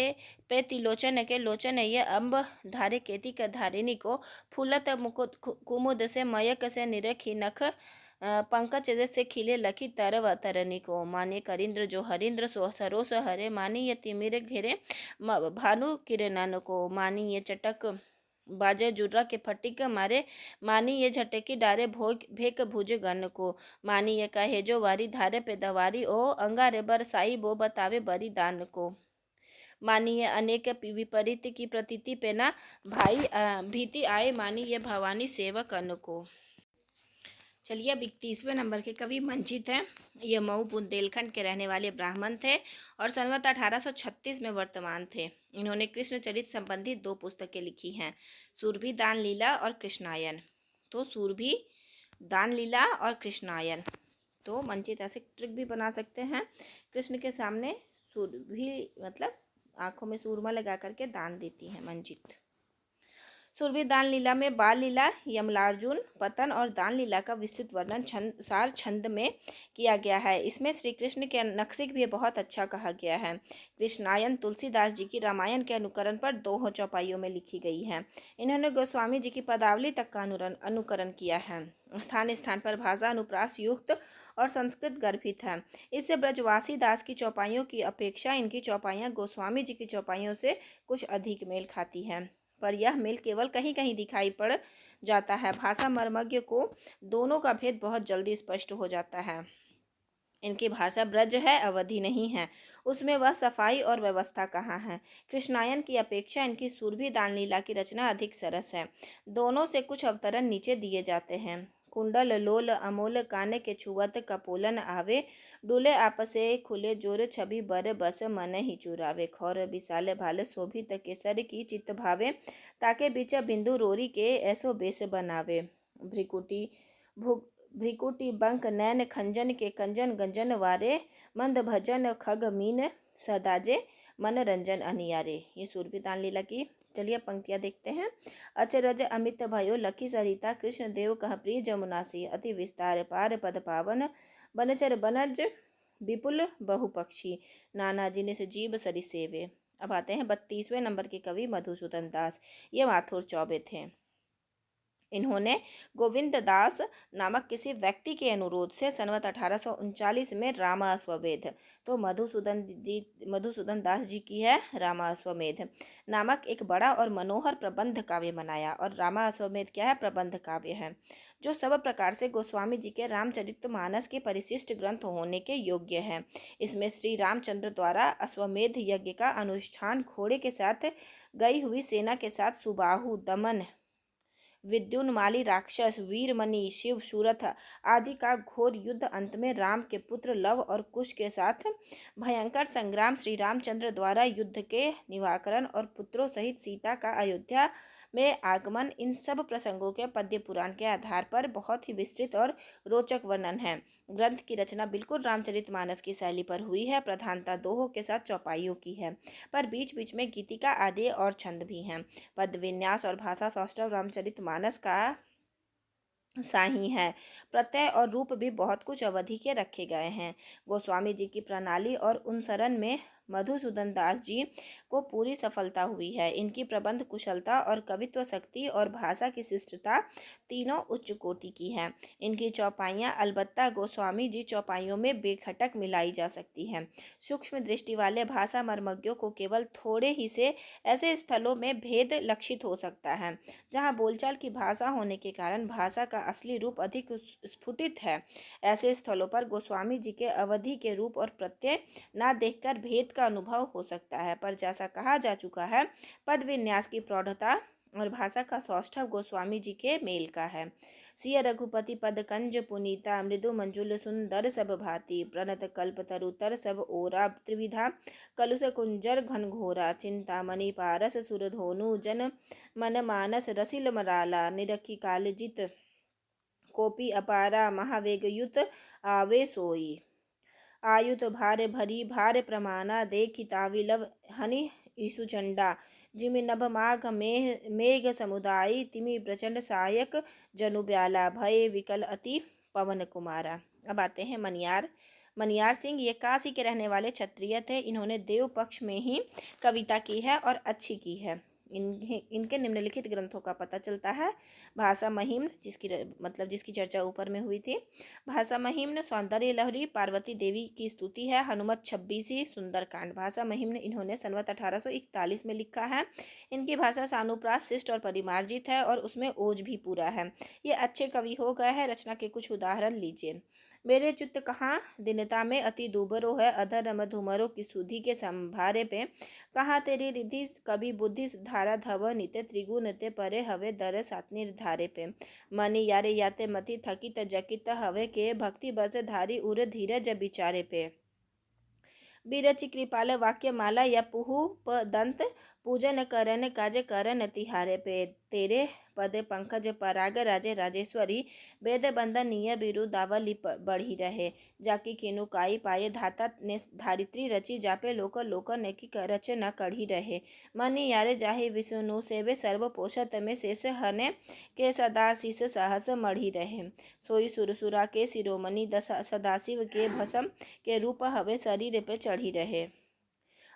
पे तिलोचन के लोचन, ये अम्ब धारे केती का धारिनी को, फूलत मुकुट कुमुद से मयक से निरखी नख, पंकज से खिले लखी तरव तरनी को। माने करिंद्र जो हरिंद्र सो सरोस हरे, मानी ये तिमिर घेरे भानु किरणन को। मानी ये चटक बाजे जुर्रा के फटिक मारे, मानी ये झटकी डारे भोग भेक भुज गन को। मानी ये कहे जो वारी धारे पे दवारी, ओ अंगारे बरसाई बो बतावे बरी दान को। मानी ये अनेक विपरीत की प्रतीति पे ना भाई भीति आए, मानी ये भवानी सेवक अन को। चलिए अब 31वें नंबर के कवि मंजित हैं। ये मऊ बुंदेलखंड के रहने वाले ब्राह्मण थे और संवत 1836 में वर्तमान थे। इन्होंने कृष्ण चरित संबंधी 2 पुस्तकें लिखी हैं, सुरभि दान लीला और कृष्णायन। तो सुरभि दान लीला और कृष्णायन, तो मंजित ऐसे ट्रिक भी बना सकते हैं। कृष्ण के सामने सुरभि मतलब आंखों में सूरमा लगा करके दान देती है मंजित। सुरभि दान लीला में बाल लीला, यमलार्जुन पतन और दान लीला का विस्तृत वर्णन सार छंद में किया गया है। इसमें श्री कृष्ण के नक्सिक भी बहुत अच्छा कहा गया है। कृष्णायन तुलसीदास जी की रामायण के अनुकरण पर 2 चौपाइयों में लिखी गई है। इन्होंने गोस्वामी जी की पदावली तक का अनुकरण किया है। स्थान स्थान पर भाषा अनुप्रास युक्त और संस्कृत गर्भित है। इससे ब्रजवासी दास की चौपाइयों की अपेक्षा इनकी चौपाइयाँ गोस्वामी जी की चौपाइयों से कुछ अधिक मेल खाती हैं, पर यह मेल केवल कहीं कहीं दिखाई पड़ जाता है। भाषा मर्मज्ञ को दोनों का भेद बहुत जल्दी स्पष्ट हो जाता है। इनकी भाषा ब्रज है, अवधि नहीं है, उसमें वह सफाई और व्यवस्था कहाँ है। कृष्णायन की अपेक्षा इनकी सुरभि दान लीला की रचना अधिक सरस है। दोनों से कुछ अवतरण नीचे दिए जाते हैं। कुंडल लोल अमोल कान के छुवत, कपोलन आवे डुले आपसे खुले जोर, छवि बर बस मन ही चुरावे। खौर विशाल भाल शोभित केसर की चित्त भावे, ताके बीच बिंदु रोरी के ऐसो बेस बनावे। भ्रिकुटी बंक नैन खंजन के कंजन गंजन वारे, मंद भजन खग मीन सदाजे मन रंजन अनियारे। ये सुरभि दान लीला की चलिए पंक्तियां देखते हैं। अचरज अमित भयो लखी सरिता, कृष्ण देव कह प्रिय जमुनासी, अति विस्तार पार पद पावन, बनचर बनज विपुल बहुपक्षी, नाना जिनिस जीव सरि सेवे। अब आते हैं 32वें नंबर के कवि मधुसूदन दास। ये माथुर चौबे थे। इन्होंने गोविंद दास नामक किसी व्यक्ति के अनुरोध से संवत 1839 में रामाश्वमेध, तो मधुसूदन दास जी की है रामाश्वमेध नामक एक बड़ा और मनोहर प्रबंध काव्य बनाया। और रामाश्वमेध क्या है, प्रबंध काव्य है, जो सब प्रकार से गोस्वामी जी के रामचरितमानस के परिशिष्ट ग्रंथ होने के योग्य है। इसमें श्री रामचंद्र द्वारा अश्वमेध यज्ञ का अनुष्ठान घोड़े के साथ गई हुई सेना के साथ सुबाहु, दमन, विद्युन्माली राक्षस, वीरमणि, शिव सूरथ आदि का घोर युद्ध, अंत में राम के पुत्र लव और कुश के साथ भयंकर संग्राम, श्री रामचंद्र द्वारा युद्ध के निवारण और पुत्रों सहित सीता का अयोध्या में आगमन, इन सब प्रसंगों के पद्य पुराण के आधार पर बहुत ही विस्तृत और रोचक वर्णन है। ग्रंथ की रचना बिल्कुल रामचरितमानस की शैली पर हुई है। प्रधानता दोहों के साथ चौपाइयों की है, पर बीच बीच में गीतिका आदि और छंद भी हैं। पद विन्यास और भाषा सौष्ठव रामचरितमानस का साही है। प्रत्यय और रूप भी बहुत कुछ अवधि के रखे गए हैं। गोस्वामी जी की प्रणाली और उनसरण में मधुसूदन दास जी को पूरी सफलता हुई है। इनकी प्रबंध कुशलता और कवित्व शक्ति और भाषा की शिष्टता तीनों उच्च कोटि की है। इनकी चौपाइयाँ अलबत्ता गोस्वामी जी चौपाइयों में बेखटक मिलाई जा सकती हैं। सूक्ष्म दृष्टि वाले भाषा मर्मज्ञों को केवल थोड़े ही से ऐसे स्थलों में भेद लक्षित हो सकता है जहाँ बोलचाल की भाषा होने के कारण भाषा का असली रूप अधिक स्फुटित है। ऐसे स्थलों पर गोस्वामी जी के अवधि के रूप और प्रत्यय न देखकर भेद का अनुभव हो सकता है, पर जैसा कहा जा चुका है, पद विन्यास की प्रौढ़ता और भाषा का सौष्ठव गोस्वामी जी के मेल का है। सिय रघुपति पद कंज पुनीता, मृदु मंजुल सुंदर सब भांति, प्रणत कल्प तरुतर सब ओरा, त्रिविधा कलुष कुंजर घनघोरा, चिंतामणि पारस सुरधोनु, जन मन मानस रसिल मराला, निरखी कालजित कोपी अपारा, महावेग युत आवे सोई, आयुत भार भरी भार प्रमाना, देखि ताविलव हनि ईसु चंडा, जिमि नभ माघ मेघ समुदायी, तिमि प्रचंड सायक जनु ब्याला, भय विकल अति पवन कुमारा। अब आते हैं मनियार। मनियार सिंह ये काशी के रहने वाले क्षत्रिय थे। इन्होंने देव पक्ष में ही कविता की है और अच्छी की है। इनके निम्नलिखित ग्रंथों का पता चलता है। भाषा महिम्न, जिसकी चर्चा ऊपर में हुई थी। भाषा महिम्न सौंदर्य लहरी पार्वती देवी की स्तुति है। हनुमत 26 सुंदरकांड। भाषा महिम्न इन्होंने संवत 1841 में लिखा है। इनकी भाषा सानुप्रास शिष्ट और परिमार्जित है और उसमें ओज भी पूरा है। ये अच्छे कवि हो गए हैं। रचना के कुछ उदाहरण लीजिए। मेरे चित्त कहाँ दीनता में अति दूबरो है, अधर रम धुमरो की सुधि के संभारे पे, कहाँ तेरी रिधि कभी बुद्धि धारा धव नित्य त्रिगुण ते परे हवे दर सात निर्धारे पे, मनि यारे याते मति थकित जकित हवे के, भक्ति बस धारी उर धीरज बिचारे पे, बीरचि कृपाल वाक्य माला या पुहु दंत, पूजन करन काज करन तिहारे पे, तेरे पद पंकज पराग राजे राजेश्वरी, वेद बंदनीय बिरु दावली बढ़ी रहे, जाकी किनु काई पाए धाता ने धारित्री रची, जापे लोक लोक ने की रच न कढ़ी रहे, मनि यारे जाहि विष्णु सेवे सर्व पोषत में शेष हने के सदा शीस सहस मढ़ी रहे, सोई सुरसुरा के शिरोमणि दशा सदाशिव के भसम के रूप हवे शरीर पे चढ़ी रहे,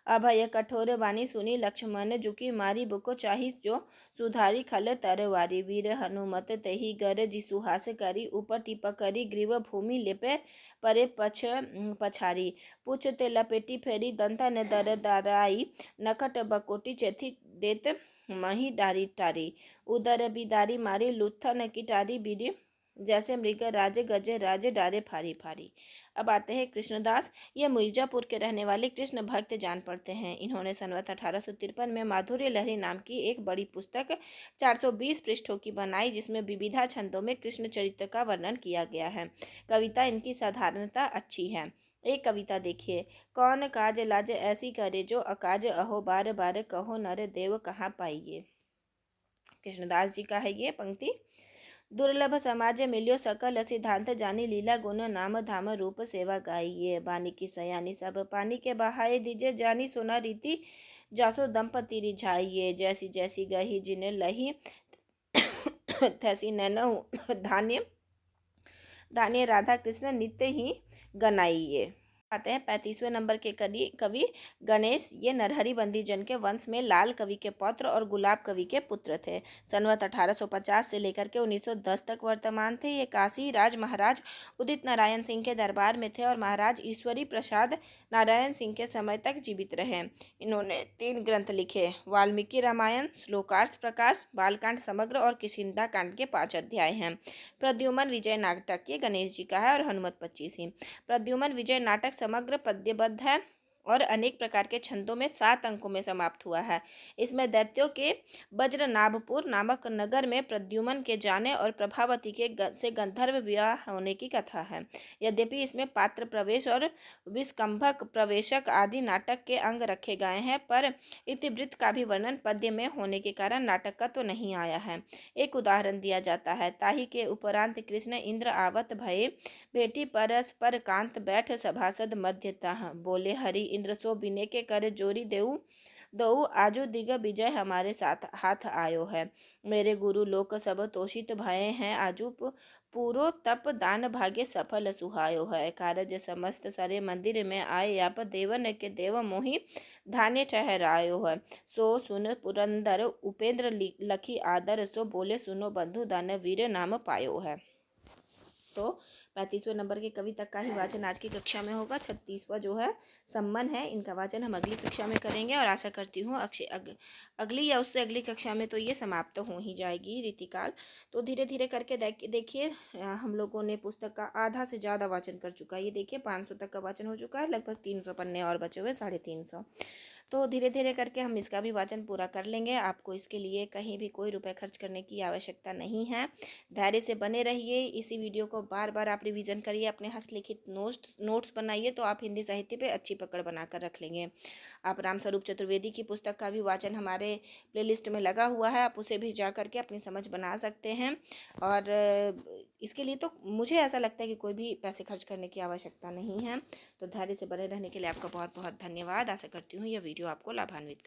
अभय कठोर वाणी सुनी लक्ष्मण झुकी, मारी बुको चाही जो सुधारी खल तरवारी, वीर हनुमत तेहि गर जिसुहास करी, ऊपर टिप करी ग्रीव भूमि लेपे परे पछारी, पुछ ते लपेटी फेरी दंतन दर दाराई, नखट बकोटी चेथी देत मही डारी टारी, उदर बिदारी मारी लुत्थन की टारी बीरी, जैसे मृग राज गज राज डारे फारी फारी। अब आते हैं कृष्णदास। ये मिर्जापुर के रहने वाले कृष्ण भक्त जान पड़ते हैं। इन्होंने संवत 1853 में माधुर्य लहरी नाम की एक बड़ी पुस्तक 420 पृष्ठों की बनाई, जिसमें विविधा छंदों में कृष्ण चरित्र का वर्णन किया गया है। कविता इनकी साधारणता अच्छी है। एक कविता देखिए। कौन काज लाज ऐसी करे जो अकाज अहो, बार बार कहो नर देव कहाँ पाइए। कृष्णदास जी का है ये पंक्ति। दुर्लभ समाज मिलियो सकल सिद्धांत, जानी लीला गुण नाम धाम रूप सेवा गाइए, बानी की सयानी सब पानी के बहाए दीजिए, जानी सोना रीति जासो दंपति रिझाइए, जैसी जैसी गही जिने लही तैसी नैनो धान्य धान्य राधा कृष्ण नित्य ही गनाइए। आते हैं 35वें नंबर के कवि गणेश। ये नरहरि बंदी जन के वंश में लाल कवि के पौत्र और गुलाब कवि के पुत्र थे। संवत 1850 से लेकर के 1910 तक वर्तमान थे। ये काशी राज महाराज उदित नारायण सिंह के दरबार में थे और महाराज ईश्वरी प्रसाद नारायण सिंह के समय तक जीवित रहे। इन्होंने 3 ग्रंथ लिखे। वाल्मीकि रामायण, श्लोकार्थ प्रकाश, बालकांड समग्र और किष्किंधा कांड के 5 अध्याय हैं। प्रद्युमन विजय नाटक ये गणेश जी का है और हनुमत 25 ही। प्रद्युमन विजय नाटक समग्र पद्यबद्ध है और अनेक प्रकार के छंदों में 7 अंकों में समाप्त हुआ है। इसमें दैत्यों के वज्रनाभपुर नामक नगर में प्रद्युम्न के जाने और प्रभावती से गंधर्व विवाह होने की कथा है। यद्यपि इसमें पात्र प्रवेश और विस्कंभक प्रवेशक आदि नाटक के अंग रखे गए हैं, पर इतिवृत्त का भी वर्णन पद्य में होने के कारण नाटक का तो नहीं आया है। एक उदाहरण दिया जाता है। ताहि के उपरांत कृष्ण इंद्र आवत भये, भेटी परस्पर कांत बैठ सभासद मध्य ताह, बोले हरि इंद्र सो बिने के कर जोरी देऊ दऊ, आजो दिग विजय हमारे साथ हाथ आयो है। मेरे गुरु लोक सब तोषित भये हैं, आजू पूरो तप दान भाग्य सफल सुहायो है। कारज समस्त सरे मंदिर में आए, आप देवन के देव मोहि धान्य ठहरायो है। सो सुन पुरंदर उपेंद्र लखी आदर, सो बोले सुनो बंधु दान वीर नाम पायो है। तो 35वें नंबर के कवि तक का ही वाचन आज की कक्षा में होगा। 36वां जो है सम्मन है, इनका वाचन हम अगली कक्षा में करेंगे और आशा करती हूँ अगली या उससे अगली कक्षा में तो ये समाप्त हो ही जाएगी रीतिकाल। तो धीरे धीरे करके देखिए हम लोगों ने पुस्तक का आधा से ज़्यादा वाचन कर चुका है। ये देखिए 500 तक का वाचन हो चुका है, लगभग 300 पन्ने और बचे हुए 350। तो धीरे धीरे करके हम इसका भी वाचन पूरा कर लेंगे। आपको इसके लिए कहीं भी कोई रुपए खर्च करने की आवश्यकता नहीं है। धैर्य से बने रहिए। इसी वीडियो को बार बार आप रिवीजन करिए, अपने हस्तलिखित नोट्स बनाइए, तो आप हिंदी साहित्य पे अच्छी पकड़ बनाकर रख लेंगे। आप रामस्वरूप चतुर्वेदी की पुस्तक का भी वाचन हमारे प्लेलिस्ट में लगा हुआ है, आप उसे भी जा करके अपनी समझ बना सकते हैं। और इसके लिए तो मुझे ऐसा लगता है कि कोई भी पैसे खर्च करने की आवश्यकता नहीं है। तो धैर्य से बने रहने के लिए आपका बहुत बहुत धन्यवाद। आशा करती हूँ यह वीडियो आपको लाभान्वित करे।